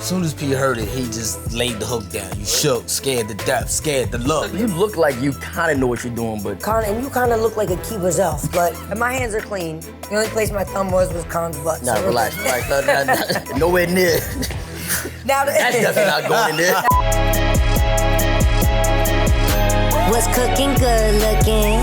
soon as P heard it, he just laid the hook down. You shook, scared to death, scared to look. You look like you kind of know what you're doing, but... And you kind of look like a keeper's elf, but my hands are clean. The only place my thumb was Khan's butt. Nah, relax. No, nowhere near. Now That's definitely not going in there. What's cooking good looking?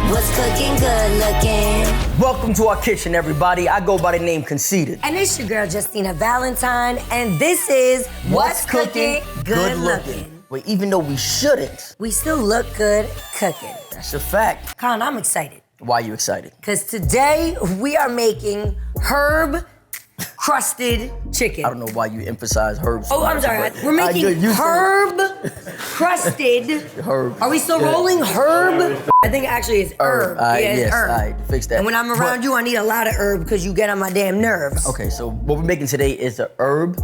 What's cooking good looking? Welcome to our kitchen, everybody. I go by the name Conceited. And it's your girl, Justina Valentine, and this is What's Cooking Good Looking. Wait, even though we shouldn't, we still look good cooking. that's a fact. Khan, I'm excited. Why are you excited? Because today we are making herb crusted chicken. I don't know why you emphasize herbs. So Oh, I'm much, sorry. but We're making you herb crusted. Herb. Are we still rolling herb? I think actually it's herb. All right, Yeah, it's yes, herb. all right, fix that. And when I'm around you, I need a lot of herb because you get on my damn nerves. Okay, so what we're making today is a herb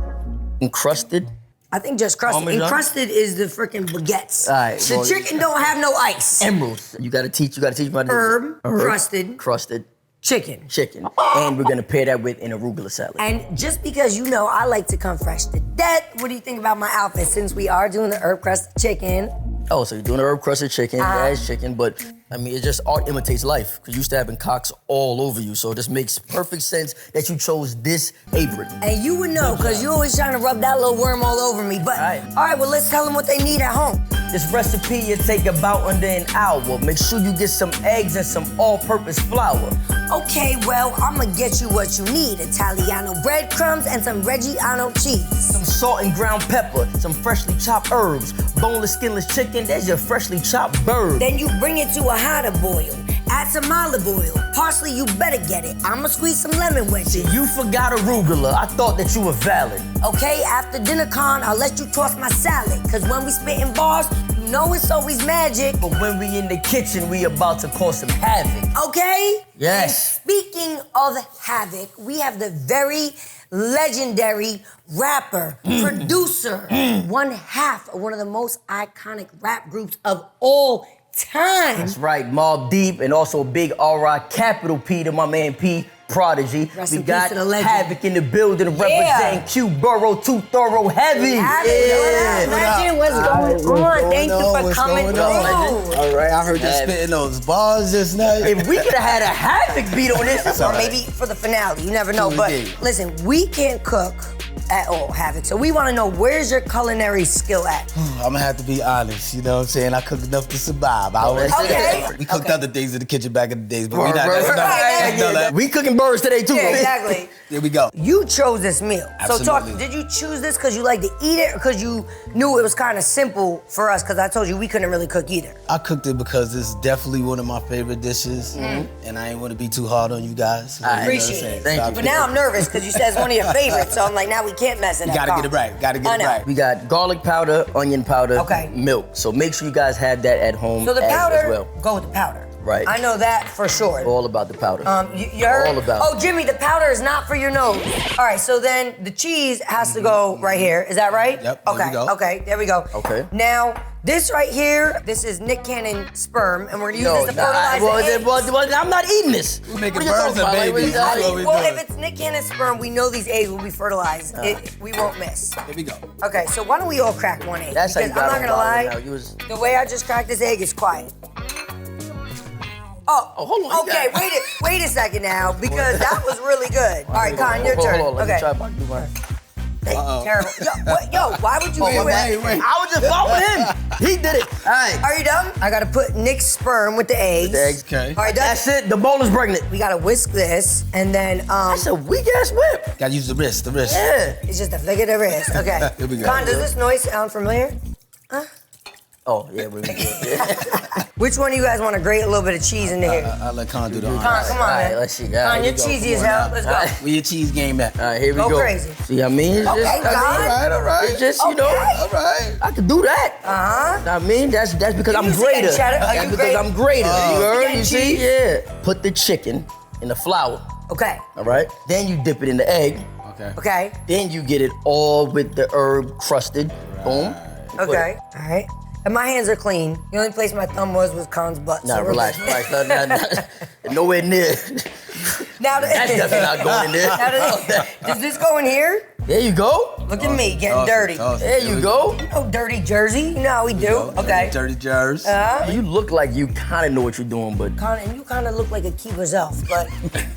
encrusted. I think just crusted. Parmesan? Encrusted is the freaking baguettes. All right, The well- chicken don't have no ice. Emeralds. You gotta teach me how to do Herb, crusted. crusted Chicken. chicken. And we're gonna pair that with an arugula salad. And just because you know I like to come fresh to death, what do you think about my outfit since we are doing the herb crusted chicken? Oh, so you're doing herb crusted chicken, that's chicken, but I mean, it just art imitates life, because you used to having cocks all over you, so it just makes perfect sense that you chose this apron. And you would know, because you're always trying to rub that little worm all over me. But, all right, well, let's tell them what they need at home. This recipe will take about under an hour. Make sure you get some eggs and some all-purpose flour. Okay, well, I'm gonna get you what you need. Italiano breadcrumbs and some Reggiano cheese. Some salt and ground pepper, some freshly chopped herbs, boneless, skinless chicken, there's your freshly chopped bird. Then you bring it to a hotter boil. Add some olive oil. Parsley, you better get it. I'ma squeeze some lemon wedges. You forgot arugula. I thought that you were valid. Okay, after dinner, Khan, I'll let you toss my salad. Cause when we spit in bars, you know it's always magic. But when we in the kitchen, we about to cause some havoc. Okay? Yes. And speaking of havoc, we have the very legendary rapper, producer, one half of one of the most iconic rap groups of all time. That's right, Mobb Deep, and also big R.I. capital P to my man P. Prodigy. Rest We in got peace to the legend. Havoc in the building representing Q Borough, Too Thorough Heavy. Legend, what's going on? Thank you for coming through. All right, I heard you spitting those bars just now. If we could have had a Havoc beat on this, Or maybe for the finale, you never know. True But indeed. listen, we can't cook at all, Havoc. So we want to know, where's your culinary skill at? I'm gonna have to be honest, you know what I'm saying? I cooked enough to survive. I always Okay. say that. We cooked other things in the kitchen back in the days, but we not. Right, right, That's we cooking birds today too. Yeah, exactly. Here we go. You chose this meal. So Absolutely. did you choose this because you like to eat it or because you knew it was kind of simple for us? Because I told you we couldn't really cook either. I cooked it because it's definitely one of my favorite dishes, and I ain't want to be too hard on you guys. You know what I'm Appreciate saying? it. Thank So I you. But now I'm nervous because you said it's one of your favorites. So I'm like, now we can't mess it up. gotta get it right. Gotta I get it know. right. We got garlic powder, onion powder, Okay. milk. So make sure you guys have that at home So the as powder, well. go with the powder. Right. I know that for sure. All about the powder. You heard? All about Oh, Jimmy, the powder is not for your nose. All right, so then the cheese has to go right here. Is that right? Yep, there Okay. we go. Okay. There we go. Okay. Now this right here, this is Nick Cannon sperm, and we're gonna use this to fertilize the eggs. well, I'm not eating this. We're making What are you birds talking and about? babies. That's what we Well, doing. if it's Nick Cannon sperm, we know these eggs will be fertilized. We won't miss. Here we go. Okay, so why don't we all crack one egg? That's how you Because got I'm not gonna on lie, now. You was... the way I just cracked this egg is quiet. Oh, hold on, you Okay, got- wait a second now, because that was really good. All right, Con, your turn. Hold on, let me Okay. try about to do mine. Terrible. Yo, why would you do it? Wait. I was just following him. He did it. All right. Are you done? I gotta put Nick's sperm with the eggs. The eggs. Okay. All right, done? That's it. The bowl is pregnant. We gotta whisk this, and then That's a weak ass whip. Gotta use the wrist, the wrist. Yeah. it's just a flick of the wrist. Okay. Here we go. Con, does this noise sound familiar? Oh yeah, we're good. Yeah. Which one of you guys want to grate a little bit of cheese into here? I'll let Con do the Con, honors. come on, All right, man. let's see. All Con, right, you're here we go. cheesy as Come on hell. now. Let's All go. right. Where your cheese game at? All right, here we Go go. crazy. See what I mean? It's Okay, just, God. All right. It's just, you know, Okay. All right. I can do that. Uh-huh. I mean, that's because I'm You see greater. that cheddar? Are That's you because great? I'm greater. You heard? getting You see? cheese? Yeah. Put the chicken in the flour. Okay. All right. Then you dip it in the egg. Okay. Okay. Then you get it all with the herb crusted. Boom. Okay. All right. And my hands are clean. The only place my thumb was Khan's butt. Nah, so we're relax. good. Nowhere near. Now That's definitely not going in there. Does this go in here? There you go. Look at me getting dirty. There you go. You know, dirty Jersey. You know how we do. Okay. Dirty Jersey. You look like you kind of know what you're doing, but And you kind of look like a keeper's elf, but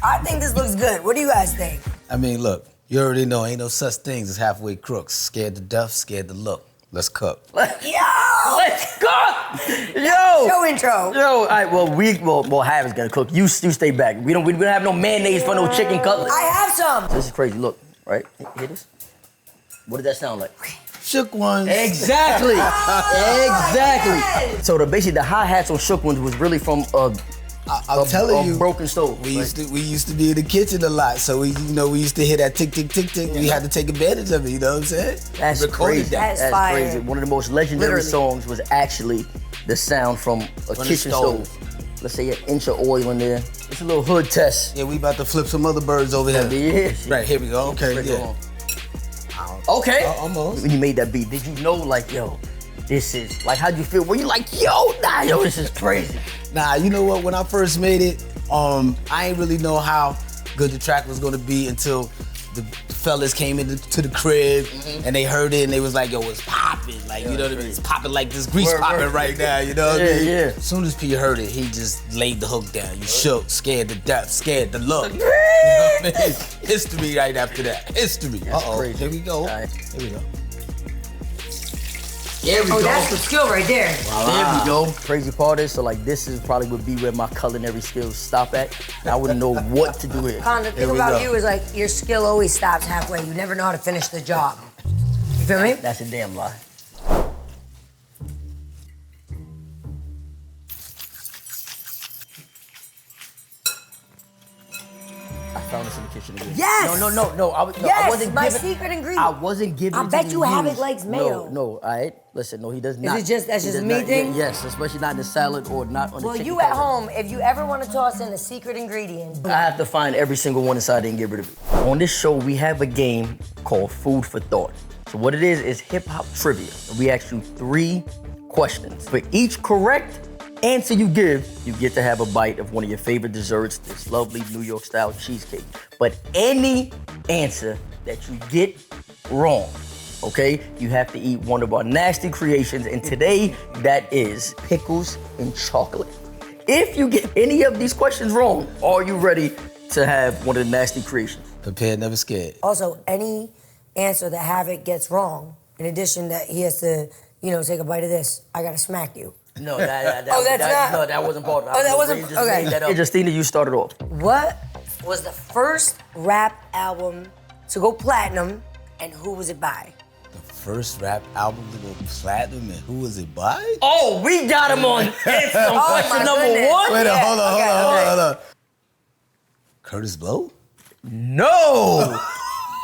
I think this looks good. What do you guys think? I mean, look, you already know ain't no such things as halfway crooks. Scared to death, scared to look. Let's cook. Yo! let's go. Yo. Show intro. Yo, all right, well, Hav is gonna cook. You stay back. We don't have no mayonnaise for no chicken cutlet. I have some. This is crazy. Look, right? Hear this? What does that sound like? Shook ones. Exactly. Exactly. Yes. So basically the hi-hats on Shook Ones was really from I'm telling you, broken stove. we used to be in the kitchen a lot, so we used to hear that tick tick tick tick. We had to take advantage of it. You know what I'm saying? That's Recorded crazy. that. That's fire. Crazy. One of the most legendary Literally. songs was actually the sound from a kitchen stove. stove. Let's say an inch of oil in there. It's a little hood test. Yeah, we about to flip some other birds over here. Yeah. Right, here we go. Okay, Right, yeah. go on. Okay. Almost. When you made that beat, did you know, like, yo, this is, like, how'd you feel? Were you like, yo, this is crazy? Nah, you know what? When I first made it, I ain't really know how good the track was gonna be until the fellas came into the crib and they heard it and they was like, yo, it's popping. Like, you know what I mean? It's popping like this grease Word, popping word. right now, you know what I mean? Yeah. As soon as P heard it, he just laid the hook down. You shook, scared to death, scared to look. You know what I mean? History right after that. History. Uh-oh, crazy. here we go. All right. Here we go. There we Oh, go. that's the skill right there. There we go. Crazy part is, so like this is probably would be where my culinary skills stop at. I wouldn't know what to do here. Con, the thing we about go. you is like your skill always stops halfway. You never know how to finish the job. You feel me? That's a damn lie. I found this in the kitchen again. Yes! No. I Yes, wasn't my given, secret ingredient. I wasn't given. I to bet the you Havoc use. likes mayo. No, all right. Listen, no, he does not. it just- that's He just does a me not. thing? Yes, especially not in the salad or not on the Well, chicken you at cutlet. home, if you ever want to toss in a secret ingredient, I have to find every single one inside and get rid of it. On this show, we have a game called Food for Thought. So what it is hip hop trivia. We ask you 3 questions. For each correct answer you give, you get to have a bite of one of your favorite desserts, this lovely New York style cheesecake. But any answer that you get wrong, okay, you have to eat one of our nasty creations. And today, that is pickles and chocolate. If you get any of these questions wrong, are you ready to have one of the nasty creations? Prepared, never scared. also any answer that Havoc gets wrong, in addition that he has to, take a bite of this, I gotta smack you. No, that Oh, that's not- No, that wasn't part of it. Oh, that wasn't- You just okay. made that up. Hey, Justina, you started off. What was the first rap album to go platinum, and who was it by? First rap album to go platinum, and who was it by? Oh, we got him on question my number goodness. 1. Wait, Yeah, hold on, okay, hold on. Curtis Blow? No.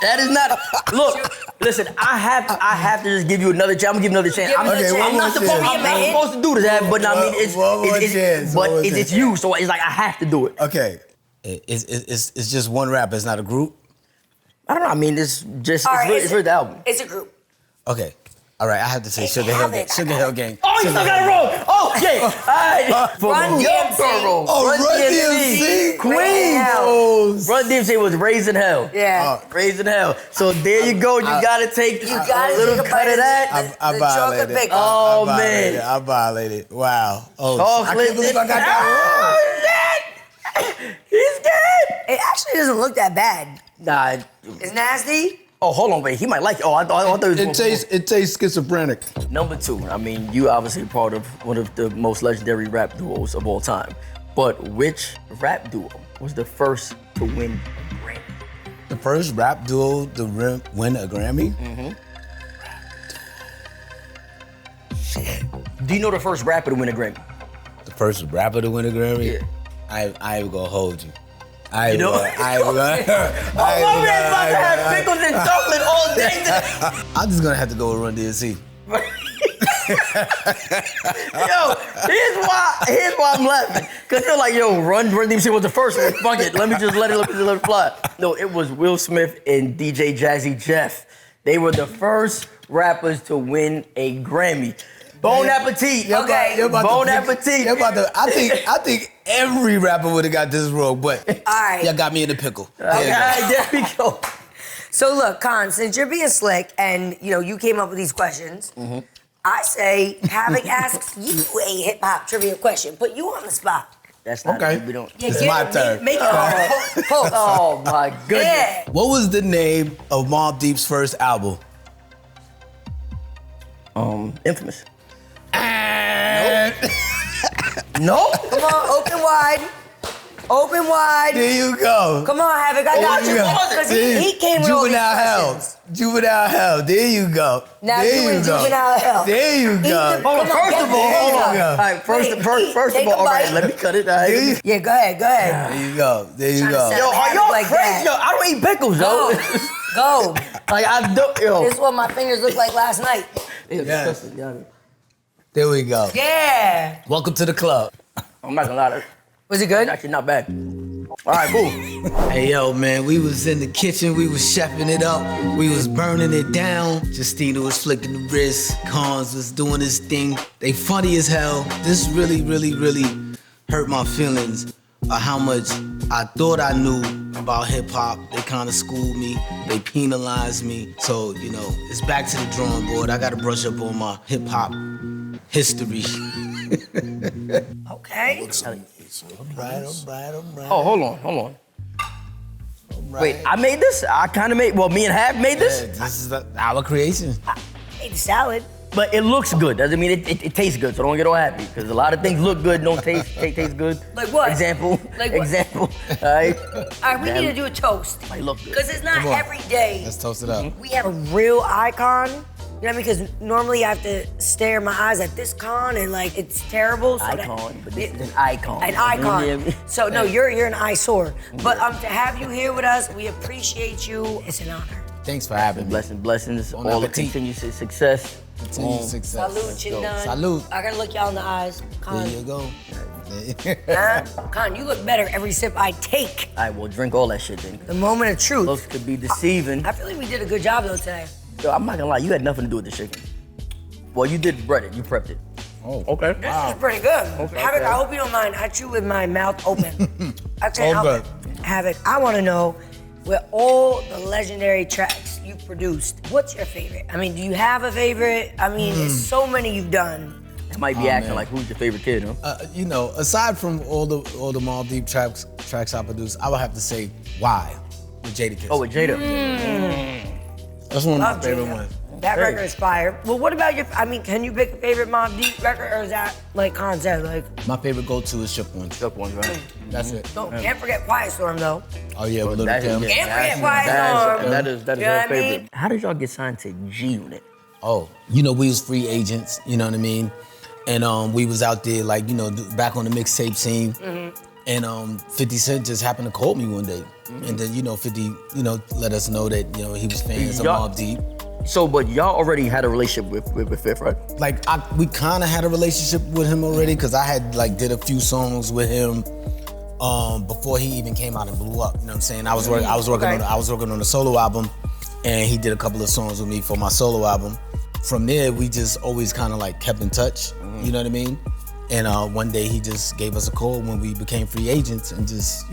That is not. Look, listen. I have to just give you another chance. I'm gonna give you another chance. Give me another I'm not chance. supposed. Give I'm me a not hint. supposed to do that, but I mean, it's One more chance, one more it's chance. you, so it's like I have to do it. Okay. It's just one rapper, it's not a group? I don't know. I mean, it's just All right, it's really the album. It's a group. Okay. All right, I have to say It's Sugar Hill Havoc. Gang. Sugar Hill Gang. Oh, you Sugar still Hill got it Gang. wrong. Oh, yeah. All right. From Run Young DMC. Borough. Oh, Run DMC. Queen. Oh, Run DMC was Raised in Hell. Yeah. Raised in Hell. So there you go. You gotta take You gotta a little take a cut bite of of that. I the violated. chocolate bacon. Oh, I violated. man. I violated. Wow. Oh, Chocolate. I can't believe I got that Oh, shit. He's good. It actually doesn't look that bad. Nah. It's nasty. Oh, hold on, wait. He might like it. Oh, I thought it was wrong. It tastes schizophrenic. Number 2. I mean, you obviously part of one of the most legendary rap duos of all time. But which rap duo was the first to win a Grammy? The first rap duo to win a Grammy? Do you know the first rapper to win a Grammy? The first rapper to win a Grammy? Yeah. I ain't gonna hold you. I You know? ain't gonna. My man's about to have pickles and chocolate all day. I'm just gonna have to go with Run DMC. Yo, here's why I'm laughing. Cause you're like, yo, Run DMC was the first one. Fuck it, let me just let it fly. No, it was Will Smith and DJ Jazzy Jeff. They were the first rappers to win a Grammy. Bon appetit. Bon appetit. I think every rapper would have got this wrong, but All right. y'all got me in the pickle. Okay, there we go. So look, Khan, since you're being slick and you came up with these questions, I say Havoc asks you a hip hop trivia question. Put you on the spot. That's not Okay. we don't. It's my turn. Make it hard. Oh my goodness. Yeah. What was the name of Mobb Deep's first album? Infamous. No. Come on, open wide. Open wide. There you go. Come on, Havoc, I got There you. go. Because he came with all these Juvenile hell. questions. Juvenile hell. There you go. Now there you you in go. juvenile hell. There you Eat go. the- Hold on, come first get of all, there you hold go. on. All right, first Take of a all, right, bite. let me cut it. All right. There you, Yeah, go ahead. there you go. There you Trying to go. set Yo, up are Havoc y'all like crazy? that. Yo, I don't eat pickles, Go. yo. Go. Like I do, yo. This is what my fingers looked like last night. It's Yes. disgusting, yeah. There we go. Yeah. Welcome to the club. I'm not gonna lie, Was it that's good? actually not bad. All right, cool. Hey yo, man, we was in the kitchen, we was chefing it up, we was burning it down. Justina was flicking the wrist, Cons was doing his thing. They funny as hell. This really, really, really hurt my feelings of how much I thought I knew about hip hop. They kind of schooled me, they penalized me. So, it's back to the drawing board. I gotta brush up on my hip hop history. Okay. Right. Oh, hold on. Wait, I made this? I kind of made, me and Hab made this? This is our creation. Ate the salad. But it looks good. Doesn't mean it tastes good, so don't get all happy. Because a lot of things look good, don't taste good. Like what? Example. Like what? Example. All right. All right, we need to do a toast. Might look good. Because it's not Come on. every day Let's toast it up. we have a real icon. You know what I mean? Because normally I have to stare my eyes at this con and it's terrible. So Icon, but this is an icon. An icon. Yeah. So no, you're an eyesore. But to have you here with us, we appreciate you. It's an honor. Thanks for having me. Blessings. Bon All the appetit. continued success. Continued success. Salute, Chindan. Salute. I gotta look y'all in the eyes. Con, There you go. huh? Con, you look better every sip I take. All right, well, drink all that shit then. The moment of truth. Looks could be deceiving. I feel like we did a good job though today. Yo, I'm not gonna lie, you had nothing to do with the chicken. Well, you did bread it. You prepped it. Oh. Okay. This is pretty good. Havoc, I hope you don't mind. I chew with my mouth open. I can't all help it. Havoc, I want to know, with all the legendary tracks you've produced, what's your favorite? I mean, do you have a favorite? I mean, there's so many you've done. I might be acting man. like, who's your favorite kid, huh? Aside from all the Mobb Deep tracks I produced, I would have to say Why with Jadakiss. Oh, with Jada. That's one of my Love favorite Jada. ones. That Hey. record is fire. Well, what about can you pick a favorite Mobb Deep record, or is that like concept? Like, My favorite go-to is Shook Ones. Tough ones, right? That's it. can't forget Quiet Storm though. Oh yeah, with Little That Kim. is- Can't forget that's- Quiet Storm. that is You know her what I favorite. mean? How did y'all get signed to G Unit? Oh, we was free agents, you know what I mean? And we was out there back on the mixtape scene. And 50 Cent just happened to call me one day. And then, 50, let us know that, he was fans of Y'all- Mobb Deep. So, but y'all already had a relationship with Fifth, right? We kind of had a relationship with him already because I had did a few songs with him before he even came out and blew up. You know what I'm saying? I was working on a solo album, and he did a couple of songs with me for my solo album. From there, we just always kind of kept in touch. You know what I mean? And one day he just gave us a call when we became free agents and just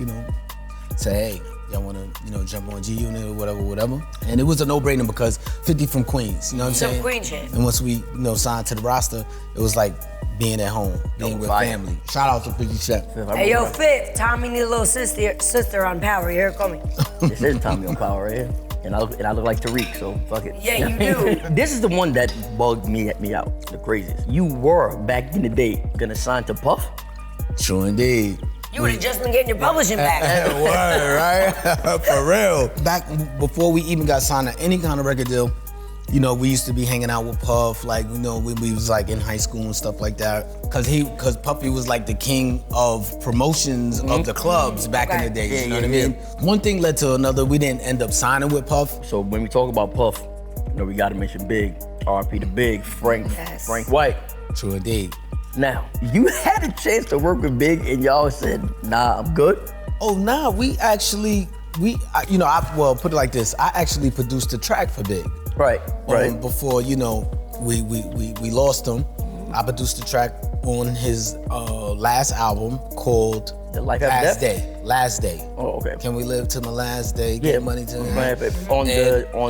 say, hey, y'all want to jump on G Unit or whatever. And it was a no-brainer because 50 from Queens, you know what I'm Some saying? Queen shit. And once we signed to the roster, it was like being at home, being with fire. family. Shout out to 50 Cent. Hey, yo, Fit, Tommy need a little sister on Power. You hear it coming? This is Tommy on Power right here. And I look like Tariq, so fuck it. Yeah, you do. This is the one that bugged me out, the craziest. You were, back in the day, gonna sign to Puff? True indeed. You would have just been getting your publishing back. Word, right? For real. Back before we even got signed to any kind of record deal, we used to be hanging out with Puff, when we was in high school and stuff like that. Cause Puffy was the king of promotions of the clubs back in the days, you know what I mean? One thing led to another. We didn't end up signing with Puff. So when we talk about Puff, we gotta mention Big, RP to Big, Frank White. True indeed. Now, you had a chance to work with Big and y'all said, nah, I'm good. Oh, nah, we actually, well, put it like this. I actually produced a track for Big. Right. Before, we lost him, I produced a track on his last album called The Life After Death? Last day. Oh, okay. Can we live to my last day? Get money to me. On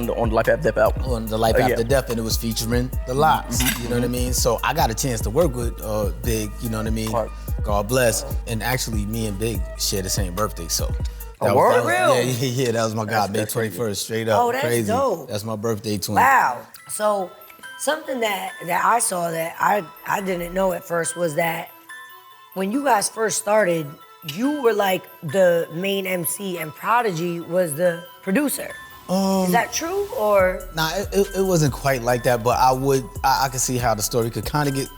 the Life After Death album. On the Life After Death, and it was featuring the Lox. You know what I mean? So I got a chance to work with Big. You know what I mean? Right. God bless. And actually, me and Big share the same birthday. So. That was real? Yeah, that was my guy, May 21st, straight up. Oh, that's crazy. dope. That's my birthday twin. Wow. So something that I saw that I didn't know at first was that when you guys first started, you were like the main MC and Prodigy was the producer. Is that true or? Nah, it wasn't quite like that, but I could see how the story could kind of get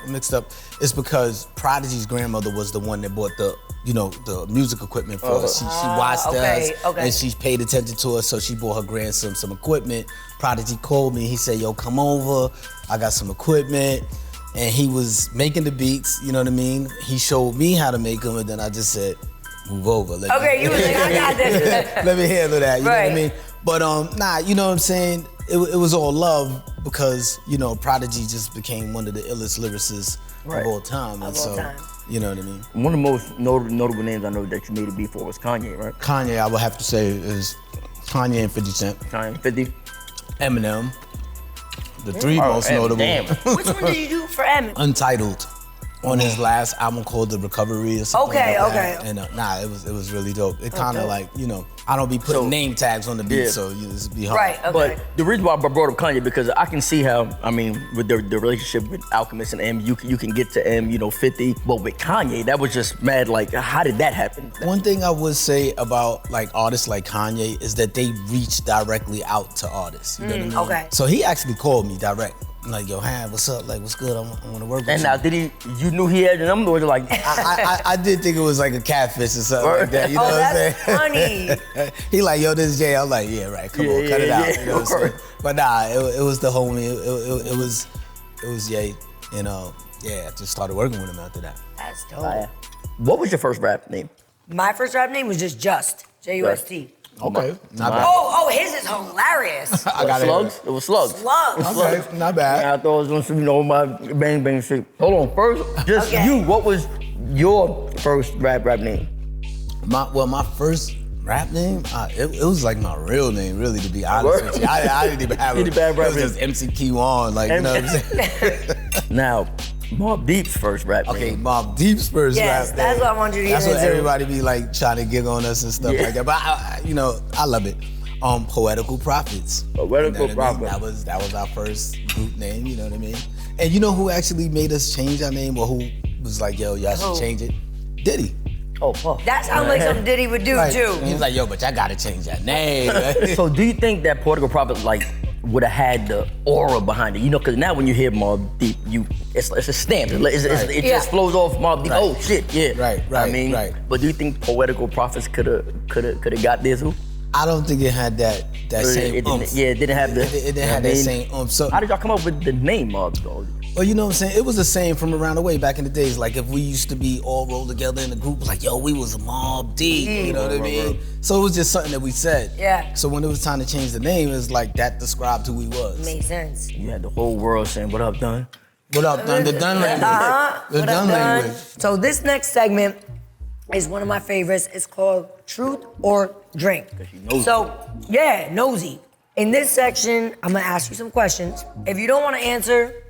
mixed up. It's because Prodigy's grandmother was the one that bought the music equipment for us. She watched us and she paid attention to us, so she bought her grandson some equipment. Prodigy called me, he said, yo, come over, I got some equipment. And he was making the beats, you know what I mean? He showed me how to make them, and then I just said, move over. You was like, I got this. Let me handle that, you know what I mean? But nah, you know what I'm saying? It was all love because, Prodigy just became one of the illest lyricists of all time. You know what I mean? One of the most notable names I know that you made a beat for was Kanye, right? Kanye, I would have to say, is Kanye and 50 Cent. Kanye, 50. Eminem. The three most notable. Damn. Which one did you do for Eminem? Untitled. On his last album called The Recovery or something like that. And it was really dope. It kind of like, I don't be putting name tags on the beat, so it's be hard. Right, okay. But the reason why I brought up Kanye, because I can see how, with the relationship with Alchemist and M, you can get to M, 50, but with Kanye, that was just mad, like, how did that happen? One thing I would say about like artists like Kanye is that they reach directly out to artists, you know what I mean? Okay. So he actually called me direct. I'm like, yo, Han, what's up? Like, what's good? I want to work with And you. now, you knew he had the number, or like? I did think it was like a catfish or something like that. You know what I'm saying? Funny. He like, yo, this is Jay. I'm like, yeah, right. Come on, cut it out. You know what I'm saying? But nah, it was the homie. It was Jay. I just started working with him after that. That's dope. What was your first rap name? My first rap name was just Just. Okay, not bad. Oh, his is hilarious. I got Slugs? It was Slugs. Slugs. Okay, not bad. I thought it was on some, my bang bang shit. Hold on, first, just you. What was your first rap name? My first rap name, it was like my real name, really, to be honest with you. I didn't even have it. It was just MC Key-Wan, like, you know what I'm saying? Now, Mobb Deep's first rap name. Okay, Mobb Deep's first rap name. That's what I want you to get That's into. what everybody be like trying to gig on us and stuff like that. But I love it. Poetical Prophets. Poetical Prophets. That was our first group name, you know what I mean? And you know who actually made us change our name, or who was like, yo, y'all should change it? Diddy. Oh, fuck. That sounds like something Diddy would do too. He was like, yo, but y'all gotta change that name. So do you think that Poetical Prophets would have had the aura behind it? Because now when you hear Mobb Deep, it's a stamp. It just flows off Mobb Deep. Right. Oh shit, yeah. Right. But do you think Poetical Prophets could have got there too? I don't think it had that same oomph. It didn't have the. It didn't have that same oomph. So how did y'all come up with the name Mobb though? Well, you know what I'm saying? It was the same from around the way back in the days. Like if we used to be all rolled together in a group, like, yo, we was a Mobb Deep, you know what I mean? So it was just something that we said. Yeah. So when it was time to change the name, it was like that described who we was. Makes sense. You had the whole world saying, what up, Dun? What up, Dun? The Dun language. The Dun language. So this next segment is one of my favorites. It's called Truth or Drink. Nosy. In this section, I'm gonna ask you some questions. If you don't wanna answer,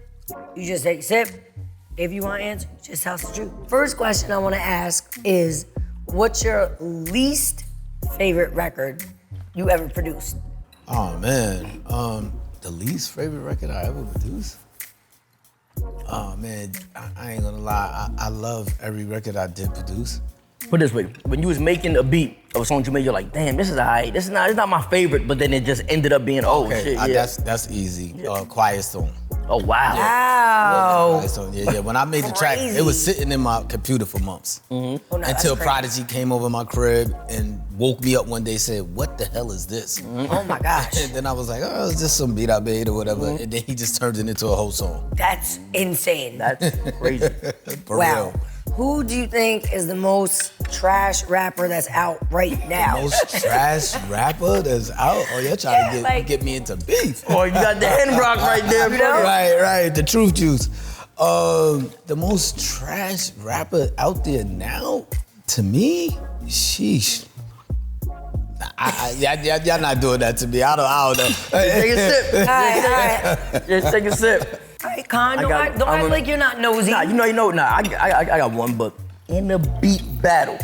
you just take a sip. If you want to answer, just tell us the truth. First question I want to ask is, what's your least favorite record you ever produced? Oh man, the least favorite record I ever produced? Oh man, I ain't gonna lie, I love every record I did produce. Put it this way, when you was making a beat of a song you made, you're like, damn, this is alright. It's not my favorite, but then it just ended up being, shit, yeah. That's easy. Quiet Storm. Oh, wow. Wow. Quiet Storm. Yeah. When I made the track, it was sitting in my computer for months. Mm-hmm. Oh, no, until Prodigy came over my crib and woke me up one day and said, what the hell is this? Mm-hmm. Oh my gosh. And then I was like, oh, it's just some beat I made or whatever. Mm-hmm. And then he just turned it into a whole song. That's insane. That's crazy. For wow. real. Who do you think is the most trash rapper that's out right now? Most trash rapper that's out? Oh, you're trying to get me into beef. Oh, you got the hen rock right there, bro. Right. The truth juice. The most trash rapper out there now? To me, sheesh. Y'all not doing that to me. I don't know. Take a sip. All right. Just take a sip. All right, Con, don't act like you're not nosy. Nah, I got one, but in a beat battle,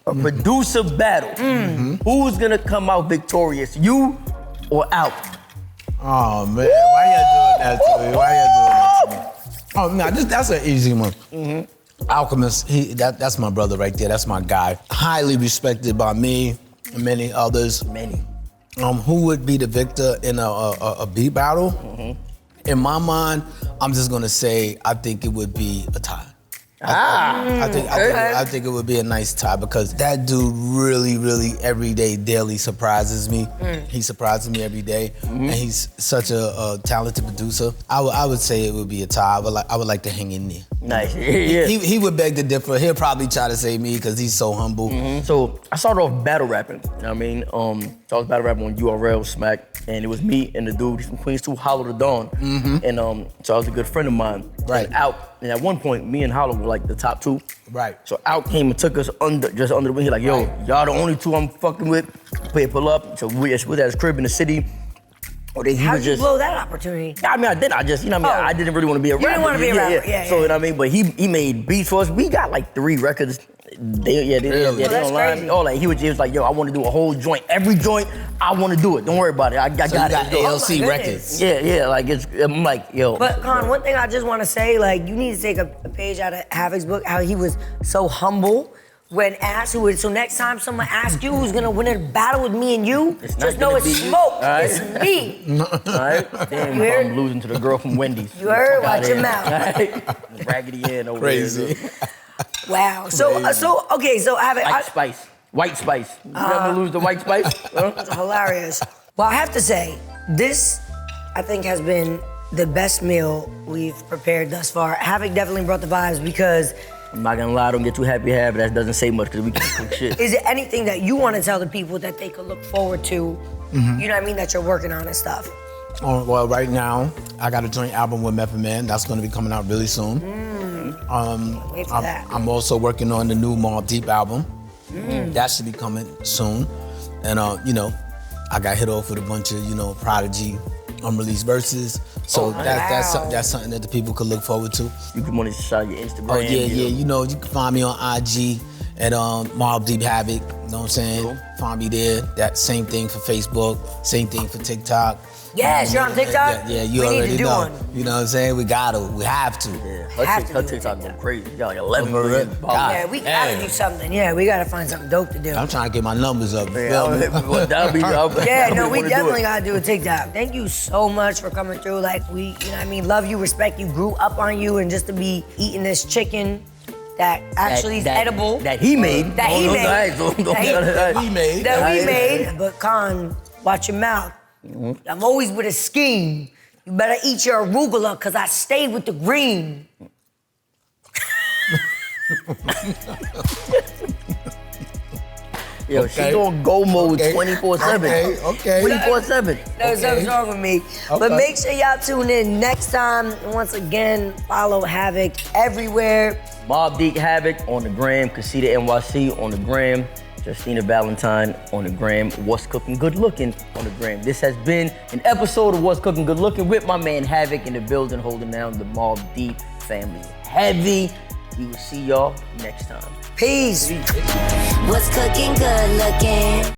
a producer battle, who's gonna come out victorious, you or Out? Oh man, why y'all doing that to me? Oh no, that's an easy one. Alchemist, that's my brother right there. That's my guy. Highly respected by me and many others. Many. Who would be the victor in a beat battle? In my mind, I'm just gonna say I think it would be a tie. I think it would be a nice tie because that dude really every day, daily surprises me. He surprises me every day, and he's such a talented producer. I would say it would be a tie. I would like to hang in there. Nice. Yeah. He would beg to differ. He'll probably try to say me because he's so humble. So I started off battle rapping. You know what I mean? So I was battle rapping on URL Smack, and it was me and the dude from Queens 2, Hollow the Dawn. And so I was a good friend of mine. Right. And Out. And at one point, me and Hollow were like the top two. Right. So Out came and took us under the wing. He like, yo, y'all the only two I'm fucking with. Pull up. So we was at his crib in the city. How did you blow that opportunity? I mean, I did. I just, I didn't really want to be a rapper. You didn't want to be a rapper, yeah. So, you know what I mean? But he made beats for us. We got like 3 records. They that's online. crazy. All like, he was like, yo, I want to do a whole joint. Every joint, I want to do it. Don't worry about it. I got you got it. ALC Oh, Records. Yeah, like, I'm like, yo. But Con, one thing I just want to say, like, you need to take a page out of Havoc's book, how he was so humble when asked who it. So next time someone asks you who's gonna win a battle with me and you, just know it's smoke. Right. It's me. All right? Damn, You heard? I'm losing to the girl from Wendy's. You heard? Watch your mouth. Right? Raggedy Ann over Crazy. there. Wow. So Havoc. White Spice. You ever lose to White Spice? Huh? That's hilarious. Well, I have to say, this, I think, has been the best meal we've prepared thus far. Havoc definitely brought the vibes because I'm not gonna lie, don't get too happy, but that doesn't say much because we can't cook shit. is there anything that you want to tell the people that they could look forward to, you know what I mean, that you're working on and stuff? Well, right now, I got a joint album with Method Man. That's gonna be coming out really soon. Wait for that. I'm also working on the new Mobb Deep album. That should be coming soon. And I got hit off with a bunch of Prodigy unreleased verses. So that's something that the people could look forward to. You can want to shout your Instagram. Oh yeah. You can find me on IG at Mobb Deep Havoc. You know what I'm saying? Cool. Find me there. That same thing for Facebook. Same thing for TikTok. Yes, you're on TikTok? Yeah, you We need already to do know. one. You know what I'm saying? We have to. Her TikTok go crazy. You got like 11 million followers. Yeah, we gotta do something. Yeah, we gotta find something dope to do. I'm trying to get my numbers up. Yeah, We definitely gotta do a TikTok. Thank you so much for coming through. Like, we, love you, respect you, grew up on you, and just to be eating this chicken that actually is edible. That he made. That we made. But Con, watch your mouth. I'm always with a scheme. You better eat your arugula, because I stayed with the green. Yo, she's on go mode 24/7. Okay. 24/7. That's what's wrong with me. But make sure y'all tune in next time. And once again, follow Havoc everywhere. Mobb Deep Havoc on the gram. Casita NYC on the gram. Justina Valentine on the gram. What's Cooking Good Looking on the gram. This has been an episode of What's Cooking Good Looking with my man Havoc in the building, holding down the Mobb Deep family heavy. We will see y'all next time. Peace. What's cooking good looking?